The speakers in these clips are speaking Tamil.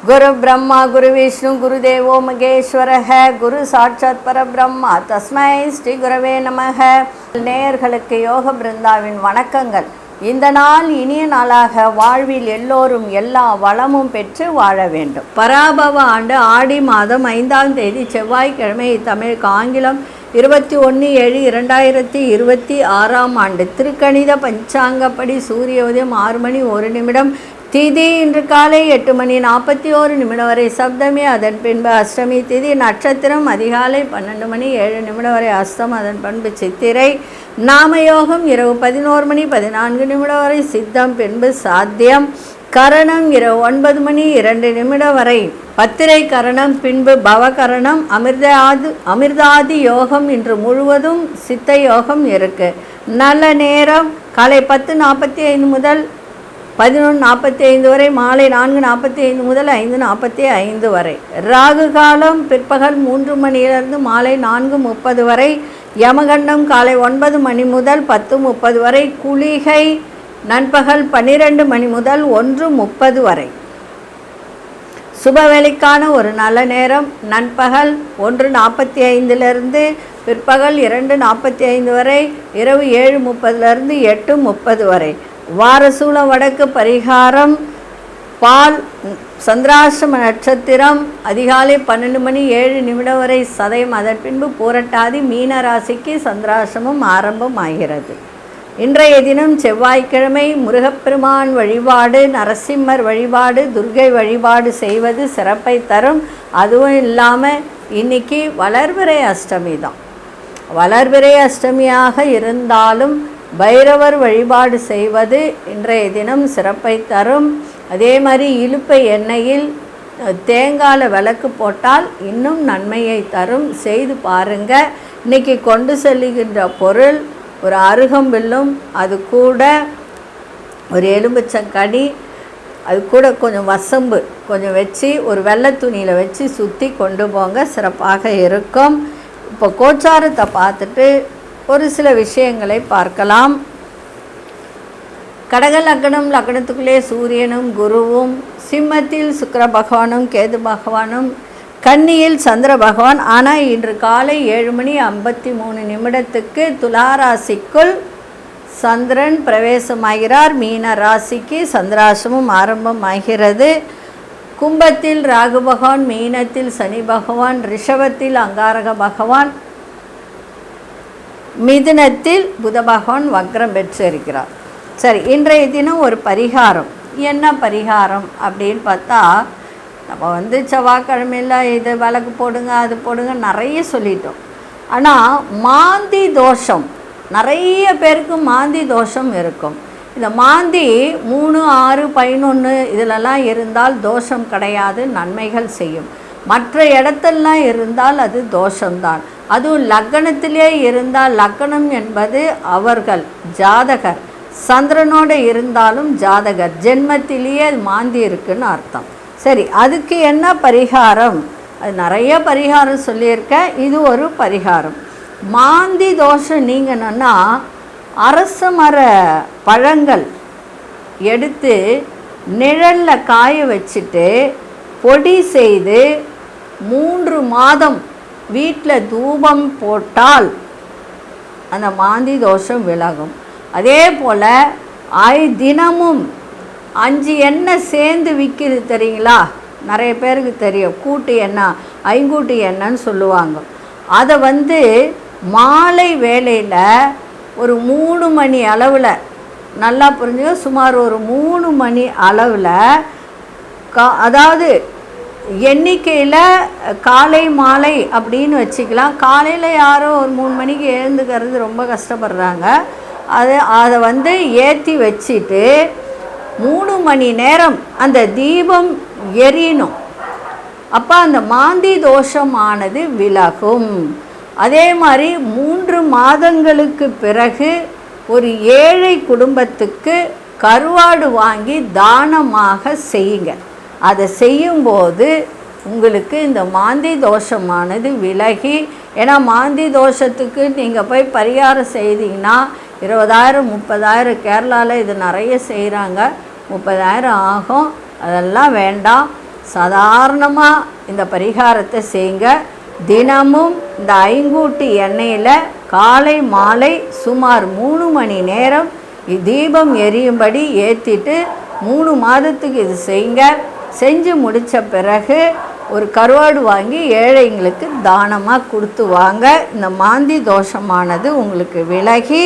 गुरु ब्रह्मा गुरु विष्णु गुरुदेवो महेश्वरः गुरु साक्षात् परब्रह्मा तस्मै ஸ்ரீ குரவே நமः. நேயர்களுக்கு யோக பிருந்தாவின் வணக்கங்கள். இந்த நாள் இனிய நாளாக வாழ்வில் எல்லோரும் எல்லா வளமும் பெற்று வாழ வேண்டும். பராபவ ஆண்டு ஆடி மாதம் 5ஆம் தேதி செவ்வாய்க்கிழமை, தமிழுக்கு ஆங்கிலம் 21/7/2026 ஆண்டு. திருக்கணித பஞ்சாங்கப்படி சூரிய உதயம் 6:01 திதி இன்று காலை 8:41 வரை சப்தமி, அதன் பின்பு அஷ்டமி திதி. நட்சத்திரம் அதிகாலை 12:07 வரை அஸ்தம், அதன் பண்பு சித்திரை. நாமயோகம் இரவு 11:14 வரை சித்தம், பின்பு சாத்தியம். கரணம் இரவு 9:02 வரை பத்திரை கரணம், பின்பு பவகரணம். அமிர்தாதி யோகம் இன்று முழுவதும் சித்த யோகம் இருக்கு. நல்ல நேரம் காலை 10:45 முதல் 11:45 வரை, மாலை 4:45 முதல் 5:45 வரை. ராகு காலம் பிற்பகல் 3 மணியிலிருந்து மாலை 4:30 வரை. யமகண்டம் காலை 9 மணி முதல் 10:30 வரை. குளிகை நண்பகல் 12 மணி முதல் 1:30 வரை. சுபவேளைக்கான ஒரு நல்ல நேரம் நண்பகல் 1:45 பிற்பகல் 2:45 வரை. இரவு 7:30 8:30 வரை. வாரசூல வடக்கு. பரிகாரம் பால். சந்திராசிரம நட்சத்திரம் அதிகாலை 12:07 வரை சதயம், அதன் பின்பு பூரட்டாதி. மீன ராசிக்கு சந்திராசிரமம் ஆரம்பம் ஆகிறது. இன்றைய தினம் செவ்வாய்க்கிழமை. முருகப்பெருமான் வழிபாடு, நரசிம்மர் வழிபாடு, துர்கை வழிபாடு செய்வது சிறப்பை தரும். அதுவும் இல்லாமல் இன்னைக்கு வளர்பிறை அஷ்டமி தான். வளர்பிறை அஷ்டமியாக இருந்தாலும் பைரவர் வழிபாடு செய்வது இன்றைய தினம் சிறப்பை தரும். அதே மாதிரி இலுப்பை எண்ணெயில் தேங்காயில் விளக்கு போட்டால் இன்னும் நன்மையை தரும். செய்து பாருங்க. இன்றைக்கி கொண்டு செல்லுகின்ற பொருள் ஒரு அருகம்பில்லும், அது கூட ஒரு எலும்புச்சங்கடி, அது கூட கொஞ்சம் வசம்பு கொஞ்சம் வச்சு ஒரு வெள்ளை துணியில் வச்சு சுற்றி கொண்டு போங்க, சிறப்பாக இருக்கும். இப்போ கோச்சாரத்தை பார்த்துட்டு ஒரு சில விஷயங்களை பார்க்கலாம். கடக லக்னம், லக்னத்துக்குள்ளே சூரியனும் குருவும், சிம்மத்தில் சுக்கிர பகவானும் கேது பகவானும், கன்னியில் சந்திர பகவான். ஆனால் இன்று காலை 7:53 துளாராசிக்குள் சந்திரன் பிரவேசமாகிறார். மீன ராசிக்கு சந்திராசிரமம் ஆரம்பமாகிறது. கும்பத்தில் ராகு பகவான், மீனத்தில் சனி பகவான், ரிஷபத்தில் அங்காரக பகவான், மிதுனத்தில் புத பகவான் வக்ரம் பெற்றிருக்கிறார். சரி, இன்றைய தினம் ஒரு பரிகாரம். என்ன பரிகாரம் அப்படின்னு பார்த்தா, நம்ம செவ்வாய்க்கிழமையில் இது விளக்கு போடுங்க, அது போடுங்க நிறைய சொல்லிட்டோம். ஆனால் மாந்தி தோஷம், நிறைய பேருக்கு மாந்தி தோஷம் இருக்கும். இந்த மாந்தி 3, 6, 11 இதிலெல்லாம் இருந்தால் தோஷம் கிடையாது, நன்மைகள் செய்யும். மற்ற இடத்தெல்லாம் இருந்தால் அது தோஷம்தான். அதுவும் லக்னத்திலே இருந்தால், லக்னம் என்பது அவர்கள் ஜாதகர், சந்திரனோடு இருந்தாலும் ஜாதகர், ஜென்மத்திலேயே மாந்தி இருக்குன்னு அர்த்தம். சரி, அதுக்கு என்ன பரிகாரம்? அது நிறைய பரிகாரம் சொல்லியிருக்கேன், இது ஒரு பரிகாரம். மாந்தி தோஷம் நீங்கணுன்னா அரச மர பழங்கள் எடுத்து நிழலில் காய வச்சுட்டு பொடி செய்து 3 மாதம் வீட்டில் தூபம் போட்டால் அந்த மாந்தி தோஷம் விலகும். அதே போல் தினமும் 5 எண்ணெய் சேர்ந்து விற்கிது தெரியுங்களா? நிறைய பேருக்கு தெரியும். கூட்டு எண்ணெய், ஐங்கூட்டு எண்ணெய்ன்னு சொல்லுவாங்க. அதை மாலை வேளையில் ஒரு 3 மணி அளவில், நல்லா புரிஞ்சுக்க, சுமார் ஒரு 3 மணி அளவில், அதாவது எண்ணிக்கையில் காலை மாலை அப்படின்னு வச்சுக்கலாம். காலையில் யாரோ ஒரு 3 மணிக்கு எழுந்துக்கிறது ரொம்ப கஷ்டப்படுறாங்க. அதை ஏற்றி வச்சுட்டு 3 மணி நேரம் அந்த தீபம் எரியணும். அப்போ அந்த மாந்தி தோஷமானது விலகும். அதே மாதிரி 3 மாதங்களுக்கு பிறகு ஒரு ஏழை குடும்பத்துக்கு கருவாடு வாங்கி தானமாக செய்யுங்க. அதை செய்யும்போது உங்களுக்கு இந்த மாந்தி தோஷமானது விலகி, ஏன்னா மாந்தி தோஷத்துக்கு நீங்கள் போய் பரிகாரம் செய்தீங்கன்னா 20,000 30,000 கேரளாவில் இது நிறைய செய்கிறாங்க. 30,000 ஆகும். அதெல்லாம் வேண்டாம். சாதாரணமாக இந்த பரிகாரத்தை செய்யுங்க. தினமும் இந்த ஐங்கூட்டு எண்ணெயில் காலை மாலை சுமார் 3 மணி நேரம் தீபம் எரியும்படி ஏற்றிட்டு 3 மாதத்துக்கு இது செய்யுங்க. செஞ்சு முடித்த பிறகு ஒரு கருவாடு வாங்கி ஏழைங்களுக்கு தானமாக கொடுத்து வாங்க. இந்த மாந்தி தோஷமானது உங்களுக்கு விலகி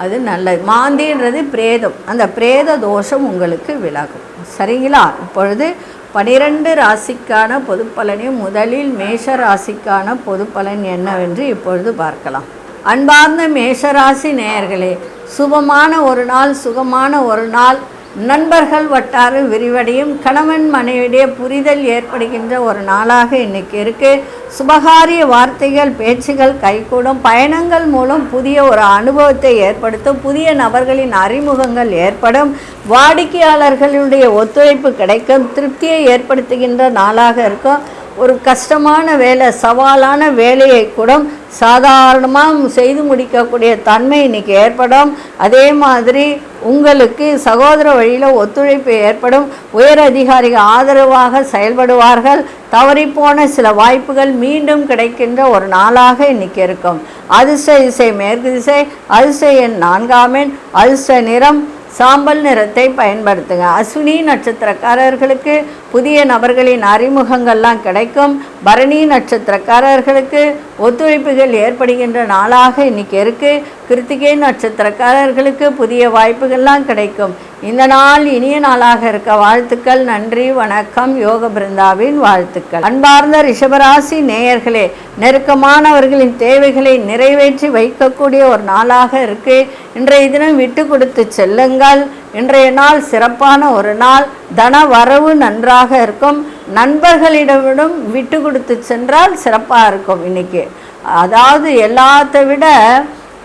அது நல்லது. மாந்தின்றது பிரேதம், அந்த பிரேத தோஷம் உங்களுக்கு விலகும். சரிங்களா? இப்பொழுது 12 ராசிக்கான பொது பலனையும் முதலில் மேஷ ராசிக்கான பொது பலன் என்னவென்று இப்பொழுது பார்க்கலாம். அன்பார்ந்த மேஷராசி நேயர்களே, சுபமான ஒரு நாள், சுகமான ஒரு நாள், நண்பர்கள் வட்டாரம் விரிவடையும், கணவன் மனைவிடைய புரிதல் ஏற்படுகின்ற ஒரு நாளாக இன்றைக்கி இருக்குது. சுபகாரிய வார்த்தைகள் பேச்சுகள் கைகூடும். பயணங்கள் மூலம் புதிய ஒரு அனுபவத்தை ஏற்படுத்தும். புதிய நபர்களின் அறிமுகங்கள் ஏற்படும். வாடிக்கையாளர்களுடைய ஒத்துழைப்பு கிடைக்கும். திருப்தியை ஏற்படுத்துகின்ற நாளாக இருக்கும். ஒரு கஷ்டமான வேலை, சவாலான வேலையை கூட சாதாரணமாக செய்து முடிக்கக்கூடிய தன்மை இன்றைக்கி ஏற்படும். அதே மாதிரி உங்களுக்கு சகோதர வழியில் ஒத்துழைப்பு ஏற்படும். உயர் அதிகாரிகள் ஆதரவாக செயல்படுவார்கள். தவறிப்போன சில வாய்ப்புகள் மீண்டும் கிடைக்கின்ற ஒரு நாளாக இன்றைக்கி இருக்கும். அதிர்ஷ்ட திசை மேற்கு திசை, அதிர்ஷ்ட எண் 4ஆம் எண், அதிர்ஷ்ட நிறம் சாம்பல் நிறத்தை பயன்படுத்துங்க. அஸ்வினி நட்சத்திரக்காரர்களுக்கு புதிய நபர்களின் அறிமுகங்கள்லாம் கிடைக்கும். பரணி நட்சத்திரக்காரர்களுக்கு ஒத்துழைப்புகள் ஏற்படுகின்ற நாளாக இன்றைக்கி இருக்குது. கிருத்திகை நட்சத்திரக்காரர்களுக்கு புதிய வாய்ப்புகள்லாம் கிடைக்கும். இந்த நாள் இனிய நாளாக இருக்க வாழ்த்துக்கள். நன்றி, வணக்கம். யோக பிருந்தாவின் வாழ்த்துக்கள். அன்பார்ந்த ரிஷபராசி நேயர்களே, நெருக்கமானவர்களின் தேவைகளை நிறைவேற்றி வைக்கக்கூடிய ஒரு நாளாக இருக்குது. இன்றைய தினம் விட்டு கொடுத்து செல்லுங்கள். இன்றைய நாள் சிறப்பான ஒரு நாள். தன வரவு நன்றாக இருக்கும். நண்பர்களிடமிடம் விட்டு கொடுத்து சென்றால் சிறப்பாக இருக்கும் இன்றைக்கி. அதாவது எல்லாத்தை விட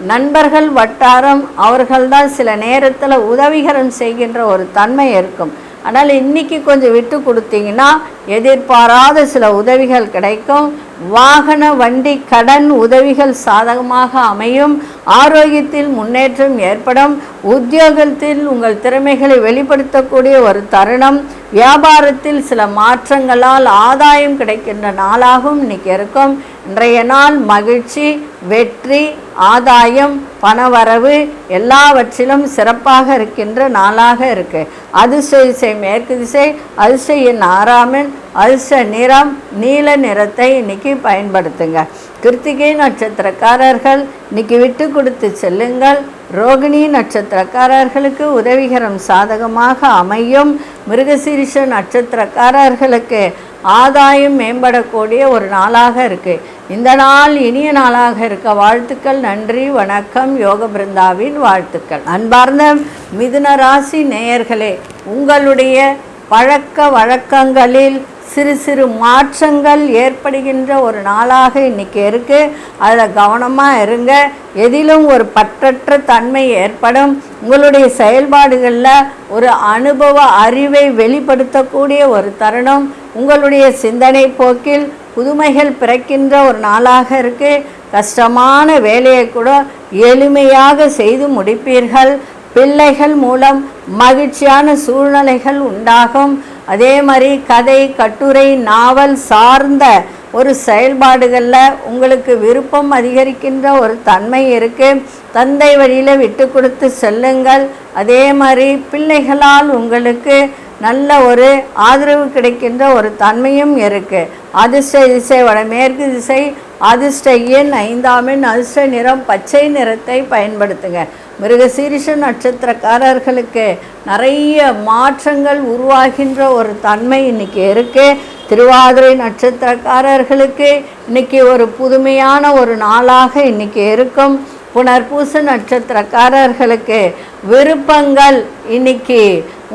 நண்பர்கள் வட்டாரம் அவர்கள்தான் சில நேரத்தில் உதவிகரம் செய்கின்ற ஒரு தன்மை இருக்கும். ஆனால் இன்றைக்கி கொஞ்சம் விட்டு கொடுத்தீங்கன்னா எதிர்பாராத சில உதவிகள் கிடைக்கும். வாகன வண்டி கடன் உதவிகள் சாதகமாக அமையும். ஆரோக்கியத்தில் முன்னேற்றம் ஏற்படும். உத்தியோகத்தில் உங்கள் திறமைகளை வெளிப்படுத்தக்கூடிய ஒரு தருணம். வியாபாரத்தில் சில மாற்றங்களால் ஆதாயம் கிடைக்கின்ற நாளாகவும் இன்றைக்கி இருக்கும். இன்றைய நாள் மகிழ்ச்சி, வெற்றி, ஆதாயம், பணவரவு எல்லாவற்றிலும் சிறப்பாக இருக்கின்ற நாளாக இருக்குது. அதிர்ஷ்ட திசை மேற்கு திசை, அதிர்ஷ்ட எண் 6ஆம் எண், அதிர்ஷ்ட நிறம் நீல நிறத்தை இன்றைக்கி பயன்படுத்துங்க. கிருத்திகை நட்சத்திரக்காரர்கள் இன்றைக்கி விட்டு கொடுத்து செல்லுங்கள். ரோகிணி நட்சத்திரக்காரர்களுக்கு உதவிகரம் சாதகமாக அமையும். மிருகசீரிஷ நட்சத்திரக்காரர்களுக்கு ஆதாயம் மேம்படக்கூடிய ஒரு நாளாக இருக்குது. இந்த நாள் இனிய நாளாக இருக்க வாழ்த்துக்கள். நன்றி, வணக்கம். யோக பிருந்தாவின் வாழ்த்துக்கள். அன்பார்ந்த மிதுன ராசி நேயர்களே, உங்களுடைய பழக்க வழக்கங்களில் சிறு சிறு மாற்றங்கள் ஏற்படுகின்ற ஒரு நாளாக இன்றைக்கி இருக்குது. அதில் கவனமாக இருங்க. எதிலும் ஒரு பற்றற்ற தன்மை ஏற்படும். உங்களுடைய செயல்பாடுகளில் ஒரு அனுபவ அறிவை வெளிப்படுத்தக்கூடிய ஒரு தருணம். உங்களுடைய சிந்தனை போக்கில் புதுமைகள் பிறக்கின்ற ஒரு நாளாக இருக்குது. கஷ்டமான வேலையை கூட எளிமையாக செய்து முடிப்பீர்கள். பிள்ளைகள் மூலம் மகிழ்ச்சியான சூழ்நிலைகள் உண்டாகும். அதே மாதிரி கதை, கட்டுரை, நாவல் சார்ந்த ஒரு செயல்பாடுகளில் உங்களுக்கு விருப்பம் அதிகரிக்கின்ற ஒரு தன்மை இருக்குது. தந்தை வழியில் விட்டு கொடுத்து செல்லுங்கள். அதே மாதிரி பிள்ளைகளால் உங்களுக்கு நல்ல ஒரு ஆதரவு கிடைக்கின்ற ஒரு தன்மையும் இருக்குது. அதிர்ஷ்ட திசை வடமேற்கு திசை, அதிர்ஷ்ட எண் 5ஆம் எண், அதிர்ஷ்ட நிறம் பச்சை நிறத்தை பயன்படுத்துங்க. மிருகசீரிஷ நட்சத்திரக்காரர்களுக்கு நிறைய மாற்றங்கள் உருவாகின்ற ஒரு தன்மை இன்றைக்கி இருக்குது. திருவாதிரை நட்சத்திரக்காரர்களுக்கு இன்றைக்கி ஒரு புதுமையான ஒரு நாளாக இன்றைக்கி இருக்கும். புனர்பூச நட்சத்திரக்காரர்களுக்கு விருப்பங்கள் இன்றைக்கி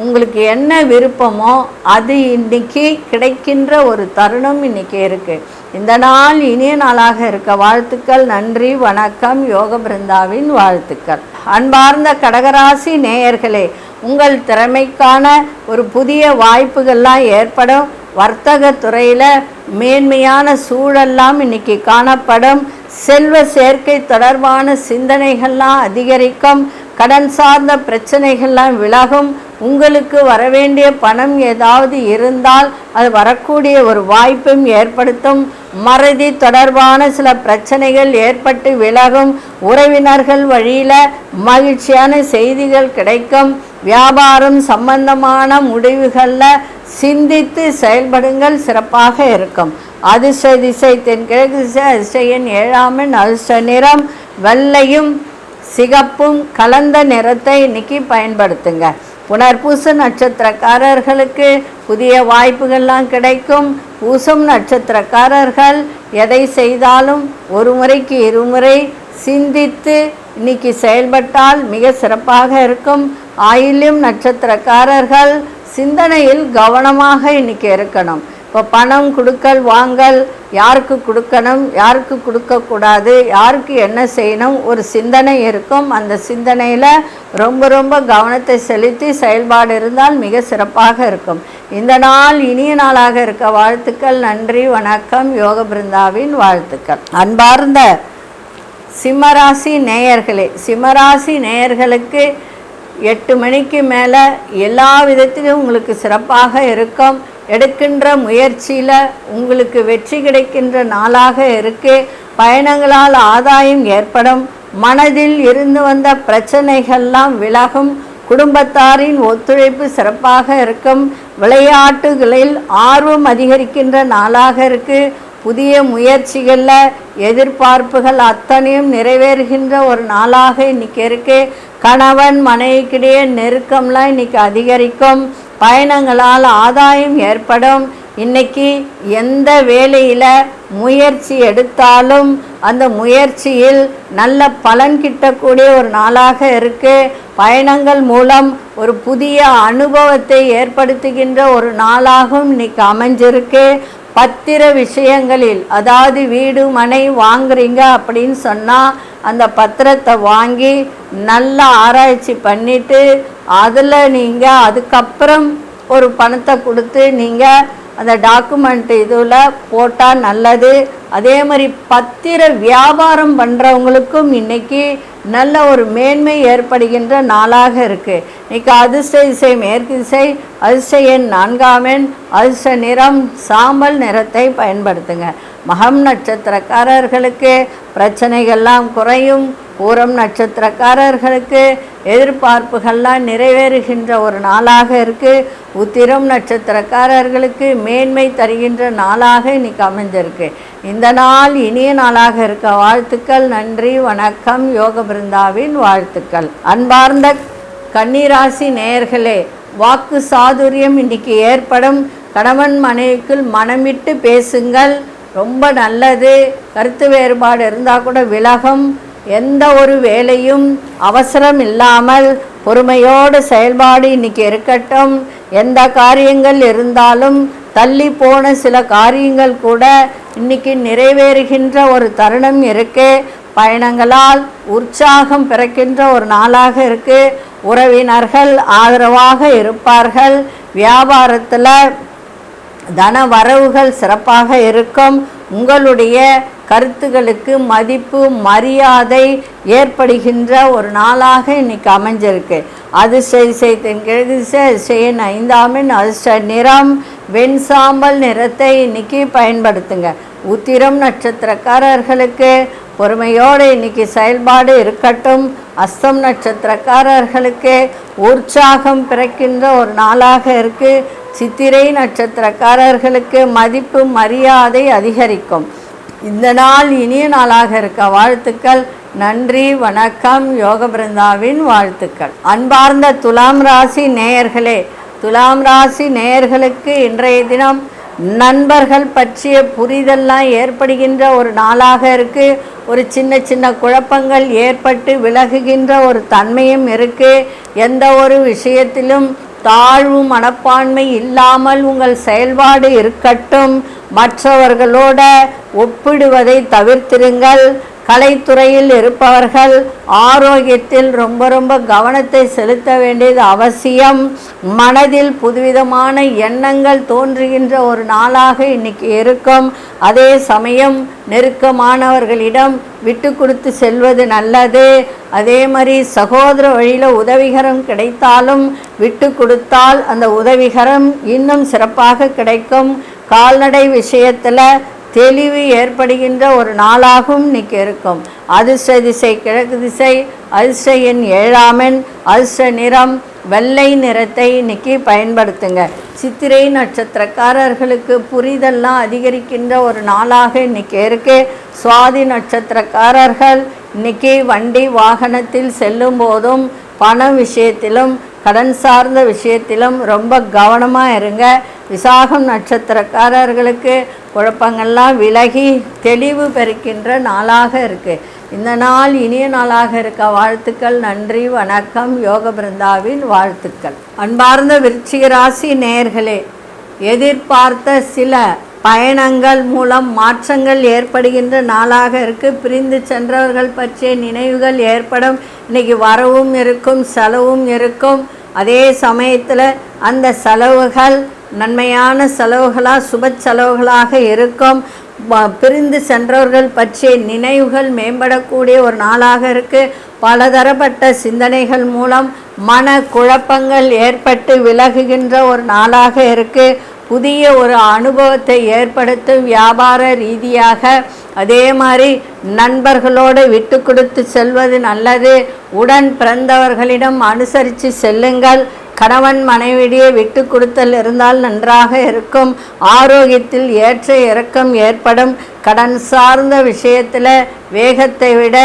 உங்களுக்கு என்ன விருப்பமோ அது இன்றைக்கி கிடைக்கின்ற ஒரு தருணம் இன்றைக்கி இருக்குது. இந்த நாள் இனிய நாளாக இருக்க வாழ்த்துக்கள். நன்றி, வணக்கம். யோக பிருந்தாவின் வாழ்த்துக்கள். அன்பார்ந்த கடகராசி நேயர்களே, உங்கள் திறமைக்கான ஒரு புதிய வாய்ப்புகள்லாம் ஏற்படும். வர்த்தக துறையில் மேன்மையான சூழல்லாம் இன்றைக்கி காணப்படும். செல்வ சேர்க்கை தொடர்பான சிந்தனைகள்லாம் அதிகரிக்கும். கடன் சார்ந்த பிரச்சனைகள்லாம் விலகும். உங்களுக்கு வரவேண்டிய பணம் ஏதாவது இருந்தால் அது வரக்கூடிய ஒரு வாய்ப்பும் ஏற்படுத்தும். மறதி தொடர்பான சில பிரச்சனைகள் ஏற்பட்டு விலகும். உறவினர்கள் வழியில் மகிழ்ச்சியான செய்திகள் கிடைக்கும். வியாபாரம் சம்பந்தமான முடிவுகளில் சிந்தித்து செயல்படுங்கள், சிறப்பாக இருக்கும். அதிர்ஷ்ட திசை தென்கிழக்கு திசை. அதிர்ஷ்ட எண் 7ஆம் எண். அதிர்ஷ்ட நிறம் வெள்ளையும் சிகப்பும் கலந்த நிறத்தை இன்னைக்கு பயன்படுத்துங்க. புனர்பூச நட்சத்திரக்காரர்களுக்கு புதிய வாய்ப்புகள்லாம் கிடைக்கும். பூசம் நட்சத்திரக்காரர்கள் எதை செய்தாலும் ஒரு முறைக்கு இருமுறை சிந்தித்து இன்னைக்கு செயல்பட்டால் மிக சிறப்பாக இருக்கும். ஆயில்யம் நட்சத்திரக்காரர்கள் சிந்தனையில் கவனமாக இன்னைக்கு இருக்கணும். இப்போ பணம் கொடுக்கல் வாங்கல், யாருக்கு கொடுக்கணும், யாருக்கு கொடுக்கக்கூடாது, யாருக்கு என்ன செய்யணும், ஒரு சிந்தனை இருக்கும். அந்த சிந்தனையில் ரொம்ப கவனத்தை செலுத்தி செயல்பாடு இருந்தால் மிக சிறப்பாக இருக்கும். இந்த நாள் இனிய நாளாக இருக்க வாழ்த்துக்கள். நன்றி, வணக்கம். யோக பிருந்தாவின் வாழ்த்துக்கள். அன்பார்ந்த சிம்மராசி நேயர்களே, சிம்மராசி நேயர்களுக்கு 8 மணிக்கு மேலே எல்லா விதத்திலும் உங்களுக்கு சிறப்பாக இருக்கும். எடுக்கின்ற முயற்சியில் உங்களுக்கு வெற்றி கிடைக்கின்ற நாளாக இருக்கு. பயணங்களால் ஆதாயம் ஏற்படும். மனதில் இருந்து வந்த பிரச்சனைகள்லாம் விலகும். குடும்பத்தாரின் ஒத்துழைப்பு சிறப்பாக இருக்கும். விளையாட்டுகளில் ஆர்வம் அதிகரிக்கின்ற நாளாக இருக்கு. புதிய முயற்சிகளில் எதிர்பார்ப்புகள் அத்தனையும் நிறைவேறுகின்ற ஒரு நாளாக இன்னைக்கு இருக்கு. கணவன் மனைவிக்கிடையே நெருக்கம்லாம் இன்னைக்கு அதிகரிக்கும். பயணங்களால் ஆதாயம் ஏற்படும். இன்னைக்கு எந்த வேலையில் முயற்சி எடுத்தாலும் அந்த முயற்சியில் நல்ல பலன் கிட்டக்கூடிய ஒரு நாளாக இருக்கு. பயணங்கள் மூலம் ஒரு புதிய அனுபவத்தை ஏற்படுத்துகின்ற ஒரு நாளாகவும் இன்னைக்கு அமைஞ்சிருக்கு. பத்திர விஷயங்களில், அதாவது வீடு மனை வாங்குறீங்க அப்படின்னு சொன்னால் அந்த பத்திரத்தை வாங்கி நல்லா ஆராய்ச்சி பண்ணிவிட்டு அதில் நீங்கள் அதுக்கப்புறம் ஒரு பணத்தை கொடுத்து நீங்கள் அந்த டாக்குமெண்ட் இதில் போட்டால் நல்லது. அதே மாதிரி பத்திர வியாபாரம் பண்ணுறவங்களுக்கும் இன்றைக்கி நல்ல ஒரு மேன்மை ஏற்படுகின்ற நாளாக இருக்குது. இன்றைக்கி அதிர்ஷ்ட திசை மேற்கு திசை. அதிர்ஷ்ட எண் 4ஆம் எண். அதிர்ஷ்ட நிறம் சாம்பல் நிறத்தை பயன்படுத்துங்க. மகம் நட்சத்திரக்காரர்களுக்கு பிரச்சனைகள்லாம் குறையும். பூரம் நட்சத்திரக்காரர்களுக்கு எதிர்பார்ப்புகள்லாம் நிறைவேறுகின்ற ஒரு நாளாக இருக்குது. உத்திரம் நட்சத்திரக்காரர்களுக்கு மேன்மை தருகின்ற நாளாக இன்னைக்கு அமைஞ்சிருக்கு. இந்த நாள் இனிய நாளாக இருக்க வாழ்த்துக்கள். நன்றி, வணக்கம். யோக பிருந்தாவின் வாழ்த்துக்கள். அன்பார்ந்த கன்னிராசி நேயர்களே, வாக்கு சாதுரியம் இன்னைக்கு ஏற்படும். கணவன் மனைவிக்குள் மனமிட்டு பேசுங்கள், ரொம்ப நல்லது. கருத்து வேறுபாடு இருந்தால் கூட விலகும். எந்த ஒரு வேலையும் அவசரம் இல்லாமல் பொறுமையோடு செயல்பாடு இன்னைக்கு இருக்கட்டும். எந்த காரியங்கள் இருந்தாலும் தள்ளி போன சில காரியங்கள் கூட இன்னைக்கு நிறைவேறுகின்ற ஒரு தருணம் இருக்கு. பயணங்களால் உற்சாகம் பிறக்கின்ற ஒரு நாளாக இருக்கு. உறவினர்கள் ஆதரவாக இருப்பார்கள். வியாபாரத்தில் தன வரவுகள் சிறப்பாக இருக்கும். உங்களுடைய கருத்துகளுக்கு மதிப்பு மரியாதை ஏற்படுகின்ற ஒரு நாளாக இன்னைக்கு அமைஞ்சிருக்கு. அதிர்ஷ்ட திசை தென்கிழக்கு திசை. அதிர்ஷ்ட எண் 5ஆம் எண். அதிர்ஷ்ட நிறம் வெண்சாம்பல் நிறத்தை இன்னைக்கு பயன்படுத்துங்க. உத்திரம் நட்சத்திரக்காரர்களுக்கு பொறுமையோடு இன்னைக்கு செயல்பாடு இருக்கட்டும். அஸ்தம் நட்சத்திரக்காரர்களுக்கு உற்சாகம் பிறக்கின்ற ஒரு நாளாக இருக்கு. சித்திரை நட்சத்திரக்காரர்களுக்கு மதிப்பு மரியாதை அதிகரிக்கும். இந்த நாள் இனிய நாளாக இருக்க வாழ்த்துக்கள். நன்றி, வணக்கம். யோக பிருந்தாவின் வாழ்த்துக்கள். அன்பார்ந்த துலாம் ராசி நேயர்களே, துலாம் ராசி நேயர்களுக்கு இன்றைய தினம் நண்பர்கள் பற்றிய புரிதல்லாம் ஏற்படுகின்ற ஒரு நாளாக இருக்குது. ஒரு சின்ன குழப்பங்கள் ஏற்பட்டு விலகுகின்ற ஒரு தன்மையும் இருக்குது. எந்த ஒரு விஷயத்திலும் தாழ்வு மனப்பான்மை இல்லாமல் உங்கள் செயல்பாடு இருக்கட்டும். மற்றவர்களோட ஒப்பிடுவதை தவிர்த்திருங்கள். கலைத்துறையில் இருப்பவர்கள் ஆரோக்கியத்தில் ரொம்ப ரொம்ப கவனத்தை செலுத்த வேண்டியது அவசியம். மனதில் புதுவிதமான எண்ணங்கள் தோன்றுகின்ற ஒரு நாளாக இன்னைக்கு இருக்கும். அதே சமயம் நெருக்கமானவர்களிடம் விட்டு கொடுத்து செல்வது நல்லது. அதே மாதிரி சகோதர வழியில் உதவிகரம் கிடைத்தாலும் விட்டு கொடுத்தால் அந்த உதவிகரம் இன்னும் சிறப்பாக கிடைக்கும். கால்நடை விஷயத்தில் தெளிவு ஏற்படுகின்ற ஒரு நாளாகவும் இன்னைக்கு இருக்கும். அதிர்ஷ்ட திசை கிழக்கு திசை, அதிர்ஷ்ட எண் 7 அதிர்ஷ்ட நிறம் வெள்ளை நிறத்தை இன்னைக்கு பயன்படுத்துங்க. சித்திரை நட்சத்திரக்காரர்களுக்கு புரிதல்லாம் அதிகரிக்கின்ற ஒரு நாளாக இன்னைக்கு இருக்கு. சுவாதி நட்சத்திரக்காரர்கள் இன்னைக்கு வண்டி வாகனத்தில் செல்லும் போதும் பண விஷயத்திலும் கடன் சார்ந்த விஷயத்திலும் ரொம்ப கவனமாக இருங்க. விசாகம் நட்சத்திரக்காரர்களுக்கு குழப்பங்கள்லாம் விலகி தெளிவு பெறுகின்ற நாளாக இருக்குது. இந்த நாள் இனிய நாளாக இருக்க வாழ்த்துக்கள். நன்றி, வணக்கம். யோக பிருந்தாவின் வாழ்த்துக்கள். அன்பார்ந்த விருச்சிக ராசி நேயர்களே, எதிர்பார்த்த சில பயணங்கள் மூலம் மாற்றங்கள் ஏற்படுகின்ற நாளாக இருக்குது. பிரிந்து சென்றவர்கள் பற்றிய நினைவுகள் ஏற்படும். இன்றைக்கி வரவும் இருக்கும், செலவும் இருக்கும். அதே சமயத்தில் அந்த செலவுகள் நன்மையான செலவுகளாக சுப செலவுகளாக இருக்கும். பிரிந்து சென்றவர்கள் பற்றிய நினைவுகள் மேம்படக்கூடிய ஒரு நாளாக இருக்குது. பலதரப்பட்ட சிந்தனைகள் மூலம் மன குழப்பங்கள் ஏற்பட்டு விலகுகின்ற ஒரு நாளாக இருக்குது. புதிய ஒரு அனுபவத்தை ஏற்படுத்தும் வியாபார ரீதியாக. அதே மாதிரி நண்பர்களோடு விட்டு கொடுத்து செல்வது நல்லது. உடன் பிறந்தவர்களிடம் அனுசரித்து செல்லுங்கள். கணவன் மனைவிடையே விட்டு கொடுத்தல் இருந்தால் நன்றாக இருக்கும். ஆரோக்கியத்தில் ஏற்ற இறக்கம் ஏற்படும். கடன் சார்ந்த விஷயத்தில் வேகத்தை விட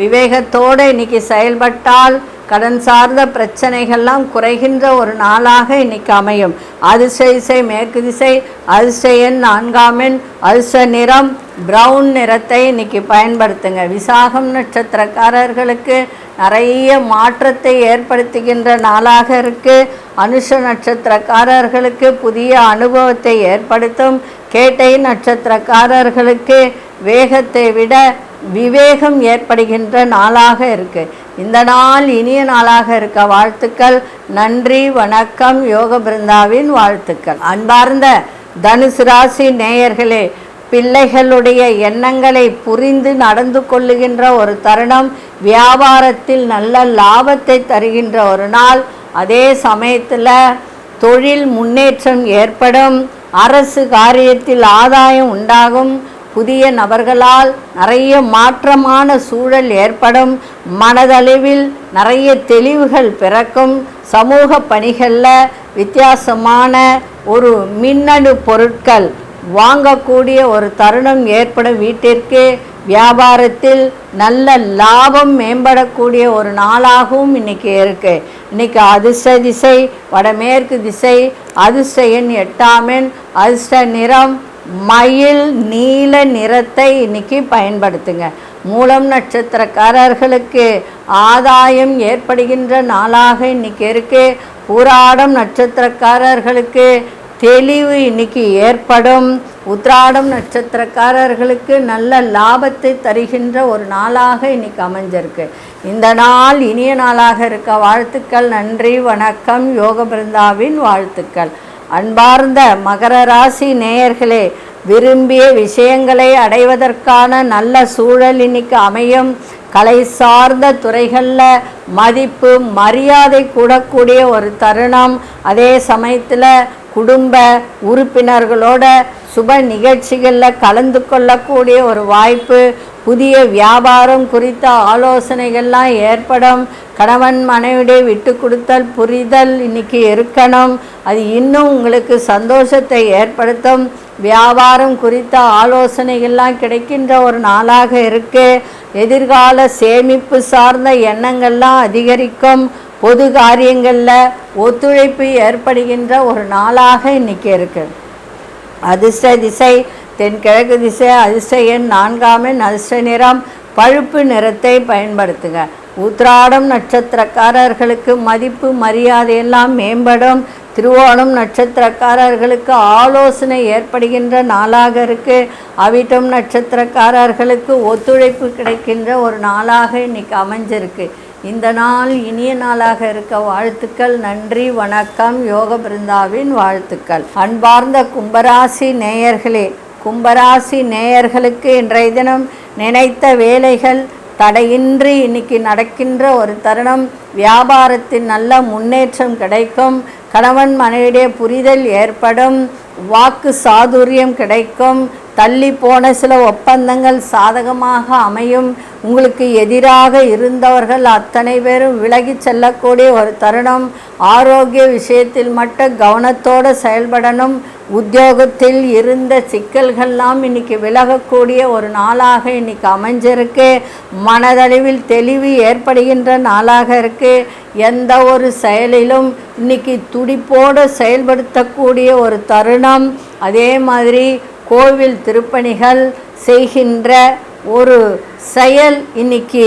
விவேகத்தோடு இன்னைக்கு செயல்பட்டால் கடன் சார்ந்த பிரச்சனைகள்லாம் குறைகின்ற ஒரு நாளாக இன்னைக்கு அமையும். அதிர்ஷ்ட திசை மேற்கு திசை, அதிர்ஷ்ட எண் 4 அதிர்ஷ்ட நிறம் பிரவுன் நிறத்தை இன்னைக்கு பயன்படுத்துங்க. விசாகம் நட்சத்திரக்காரர்களுக்கு நிறைய மாற்றத்தை ஏற்படுத்துகின்ற நாளாக இருக்குது. அனுஷ நட்சத்திரக்காரர்களுக்கு புதிய அனுபவத்தை ஏற்படுத்தும். கேட்டை நட்சத்திரக்காரர்களுக்கு வேகத்தை விட விவேகம் ஏற்படுகின்ற நாளாக இருக்குது. இந்த நாள் இனிய நாளாக இருக்க வாழ்த்துக்கள். நன்றி, வணக்கம். யோக பிருந்தாவின் வாழ்த்துக்கள். அன்பார்ந்த தனுசு ராசி நேயர்களே, பிள்ளைகளுடைய எண்ணங்களை புரிந்து நடந்து கொள்ளுகின்ற ஒரு தருணம். வியாபாரத்தில் நல்ல லாபத்தை தருகின்ற ஒரு நாள். அதே சமயத்தில் தொழில் முன்னேற்றம் ஏற்படும். அரசு காரியத்தில் ஆதாயம் உண்டாகும். புதிய நபர்களால் நிறைய மாற்றமான சூழல் ஏற்படும். மனதளவில் நிறைய தெளிவுகள் பிறக்கும். சமூக பணிகளில் வித்தியாசமான ஒரு மின்னணு பொருட்கள் வாங்கக்கூடிய ஒரு தருணம் ஏற்படும். வீட்டிற்கு வியாபாரத்தில் நல்ல லாபம் மேம்படக்கூடிய ஒரு நாளாகவும் இன்றைக்கி இருக்குது. இன்றைக்கி அதிர்ஷ்ட திசை வடமேற்கு திசை, அதிர்ஷ்ட எண் 8 அதிர்ஷ்ட நிறம் மயில் நீல நிறத்தை இன்னைக்கு பயன்படுத்துங்க. மூலம் நட்சத்திரக்காரர்களுக்கு ஆதாயம் ஏற்படுகின்ற நாளாக இன்னைக்கு இருக்கு. பூராடம் நட்சத்திரக்காரர்களுக்கு தெளிவு இன்னைக்கு ஏற்படும். உத்திராடம் நட்சத்திரக்காரர்களுக்கு நல்ல லாபத்தை தருகின்ற ஒரு நாளாக இன்னைக்கு அமைஞ்சிருக்கு. இந்த நாள் இனிய நாளாக இருக்க வாழ்த்துக்கள். நன்றி, வணக்கம். யோக பிருந்தாவின் வாழ்த்துக்கள். அன்பார்ந்த மகர ராசி நேயர்களே, விரும்பிய விஷயங்களை அடைவதற்கான நல்ல சூழல் இன்னைக்கு அமையும். கலை சார்ந்த துறைகளில் மதிப்பு மரியாதை கூடக்கூடிய ஒரு தருணம். அதே சமயத்தில் குடும்ப உறுப்பினர்களோட சுப நிகழ்ச்சிகளில் கலந்து கொள்ளக்கூடிய ஒரு வாய்ப்பு. புதிய வியாபாரம் குறித்த ஆலோசனைகள்லாம் ஏற்படும். கணவன் மனைவியை விட்டு கொடுத்தல் புரிதல் இன்னைக்கு இருக்கணும். அது இன்னும் உங்களுக்கு சந்தோஷத்தை ஏற்படுத்தும். வியாபாரம் குறித்த ஆலோசனைகள்லாம் கிடைக்கின்ற ஒரு நாளாக இருக்குது. எதிர்கால சேமிப்பு சார்ந்த எண்ணங்கள்லாம் அதிகரிக்கும். பொது காரியங்களில் ஒத்துழைப்பு ஏற்படுகின்ற ஒரு நாளாக இன்னைக்கு இருக்குது. அதிர்ஷ்ட திசை தென்கிழக்கு திசை, அதிர்ஷ்ட எண் 4 அதிர்ஷ்ட நிறம் பழுப்பு நிறத்தை பயன்படுத்துங்க. உத்திராடம் நட்சத்திரக்காரர்களுக்கு மதிப்பு மரியாதையெல்லாம் மேம்படும். திருவோணம் நட்சத்திரக்காரர்களுக்கு ஆலோசனை ஏற்படுகின்ற நாளாக இருக்குது. அவிட்டம் நட்சத்திரக்காரர்களுக்கு ஒத்துழைப்பு கிடைக்கின்ற ஒரு நாளாக இன்னைக்கு அமைஞ்சிருக்கு. இந்த நாள் இனிய நாளாக இருக்க வாழ்த்துக்கள். நன்றி, வணக்கம். யோக பிருந்தாவின் வாழ்த்துக்கள். அன்பார்ந்த கும்பராசி நேயர்களே, கும்பராசி நேயர்களுக்கு இன்றைய தினம் நினைத்த வேலைகள் தடையின்றி இன்னைக்கு நடக்கின்ற ஒரு தருணம். வியாபாரத்தின் நல்ல முன்னேற்றம் கிடைக்கும். கணவன் மனைவிடைய புரிதல் ஏற்படும். வாக்கு சாதுரியம் கிடைக்கும். தள்ளி போன சில ஒப்பந்தங்கள் சாதகமாக அமையும். உங்களுக்கு எதிராக இருந்தவர்கள் அத்தனை பேரும் விலகி செல்லக்கூடிய ஒரு தருணம். ஆரோக்கிய விஷயத்தில் மட்டும் கவனத்தோடு செயல்படணும். உத்தியோகத்தில் இருந்த சிக்கல்கள்லாம் இன்னைக்கு விலகக்கூடிய ஒரு நாளாக இன்னைக்கு அமைஞ்சிருக்கு. மனதளவில் தெளிவு ஏற்படுகின்ற நாளாக இருக்குது. எந்த ஒரு செயலிலும் இன்னைக்கு துடிப்போடு செயல்படுத்தக்கூடிய ஒரு தருணம். அதே மாதிரி கோவில் திருப்பணிகள் செய்கின்ற ஒரு செயல் இன்னைக்கு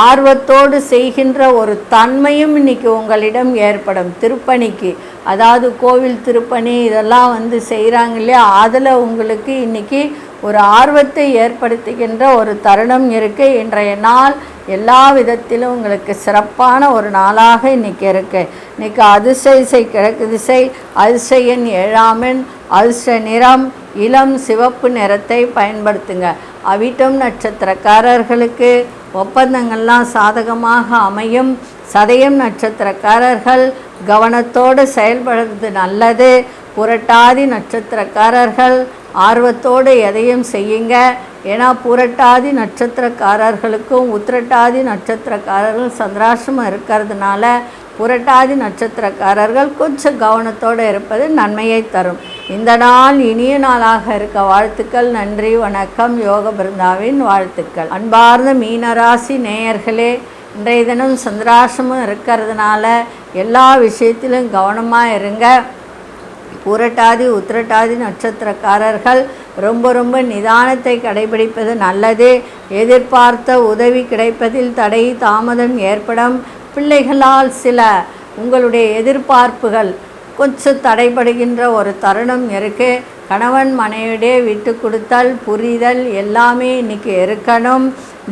ஆர்வத்தோடு செய்கின்ற ஒரு தன்மையும் இன்னைக்கு உங்களிடம் ஏற்படும். திருப்பணிக்கு, அதாவது கோவில் திருப்பணி இதெல்லாம் செய்கிறாங்க இல்லையா, அதில் உங்களுக்கு இன்னைக்கு ஒரு ஆர்வத்தை ஏற்படுத்துகின்ற ஒரு தருணம் இருக்குது. இன்றைய நாள் எல்லா விதத்திலும் உங்களுக்கு சிறப்பான ஒரு நாளாக இன்றைக்கி இருக்குது. இன்றைக்கி அதிர்ஷ்ட திசை கிழக்கு திசை, அதிர்ஷ்ட எண் 7 அதிர்ஷ்ட நிறம் இளம் சிவப்பு நிறத்தை பயன்படுத்துங்க. அவிட்டம் நட்சத்திரக்காரர்களுக்கு ஒப்பந்தங்கள்லாம் சாதகமாக அமையும். சதயம் நட்சத்திரக்காரர்கள் கவனத்தோடு செயல்படுறது நல்லது. புரட்டாதி நட்சத்திரக்காரர்கள் ஆர்வத்தோடு எதையும் செய்யுங்க. ஏன்னா புரட்டாதி நட்சத்திரக்காரர்களுக்கும் உத்திரட்டாதி நட்சத்திரக்காரர்கள் சந்திராசிரமம் இருக்கிறதுனால புரட்டாதி நட்சத்திரக்காரர்கள் கொஞ்சம் கவனத்தோடு இருப்பது நன்மையை தரும். இந்த நாள் இனிய நாளாக இருக்க வாழ்த்துக்கள். நன்றி, வணக்கம். யோக பிருந்தாவின் வாழ்த்துக்கள். அன்பார்ந்த மீனராசி நேயர்களே, இன்றைய தினம் சந்திராசிரமம் இருக்கிறதுனால எல்லா விஷயத்திலும் கவனமாக இருங்க. புரட்டாதி உத்திரட்டாதி நட்சத்திரக்காரர்கள் ரொம்ப நிதானத்தை கடைபிடிப்பது நல்லது. எதிர்பார்த்த உதவி கிடைப்பதில் தடை தாமதம் ஏற்படும். பிள்ளைகளால் சில உங்களுடைய எதிர்பார்ப்புகள் கொஞ்சம் தடைபடுகின்ற ஒரு தருணம் இருக்குது. கணவன் மனைவிடையே விட்டு கொடுத்தல் புரிதல் எல்லாமே இன்றைக்கி இருக்கணும்.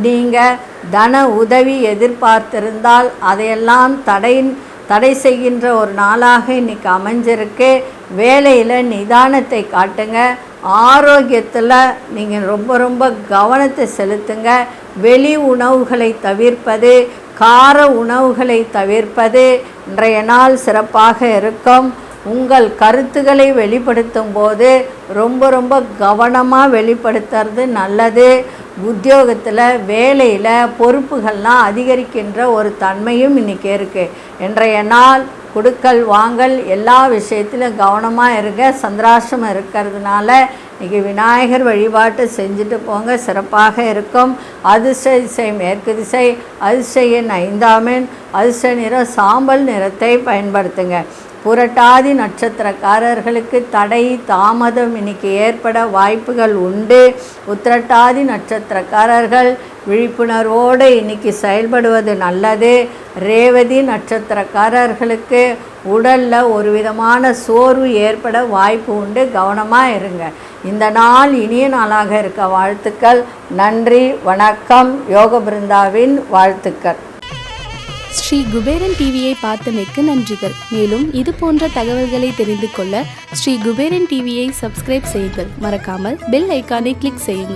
நீங்கள் தன உதவி எதிர்பார்த்திருந்தால் அதையெல்லாம் தடை செய்கின்ற ஒரு நாளாக இன்றைக்கி அமைஞ்சிருக்கு. வேலையில் நிதானத்தை காட்டுங்க. ஆரோக்கியத்தில் நீங்கள் ரொம்ப கவனத்தை செலுத்துங்க. வெளி உணவுகளை தவிர்ப்பது, கார உணவுகளை தவிர்ப்பது இன்றைய நாள் சிறப்பாக இருக்கும். உங்கள் கருத்துக்களை வெளிப்படுத்தும் போது ரொம்ப கவனமாக வெளிப்படுத்துறது நல்லது. உத்தியோகத்தில் வேலையில் பொறுப்புகள்லாம் அதிகரிக்கின்ற ஒரு தன்மையும் இன்றைக்கி இருக்குது. இன்றைய நாள் கொடுக்கல் வாங்கல் எல்லா விஷயத்திலும் கவனமாக இருங்க. சந்திராசிரமம் இருக்கிறதுனால இன்றைக்கி விநாயகர் வழிபாட்டு செஞ்சுட்டு போங்க, சிறப்பாக இருக்கும். அதிர்ஷ்ட திசை மேற்கு திசை, அதிர்ஷ்ட எண் 5 அதிர்ஷ்ட நிறம் சாம்பல் நிறத்தை பயன்படுத்துங்க. புரட்டாதி நட்சத்திரக்காரர்களுக்கு தடை தாமதம் இன்னைக்கு ஏற்பட வாய்ப்புகள் உண்டு. உத்திரட்டாதி நட்சத்திரக்காரர்கள் விழிப்புணர்வோடு இன்னைக்கு செயல்படுவது நல்லது. ரேவதி நட்சத்திரக்காரர்களுக்கு உடலில் ஒரு விதமான சோர்வு ஏற்பட வாய்ப்பு உண்டு, கவனமாக இருங்க. இந்த நாள் இனிய நாளாக இருக்க வாழ்த்துக்கள். நன்றி, வணக்கம். யோக பிருந்தாவின் வாழ்த்துக்கள். ஸ்ரீ குபேரன் டிவியை பார்த்தமைக்கு நன்றிகள். மேலும் இது போன்ற தகவல்களை தெரிந்து கொள்ள ஸ்ரீ குபேரன் டிவியை சப்ஸ்கிரைப் செய்யுங்கள். மறக்காமல் பெல் ஐக்கானை கிளிக் செய்யுங்கள்.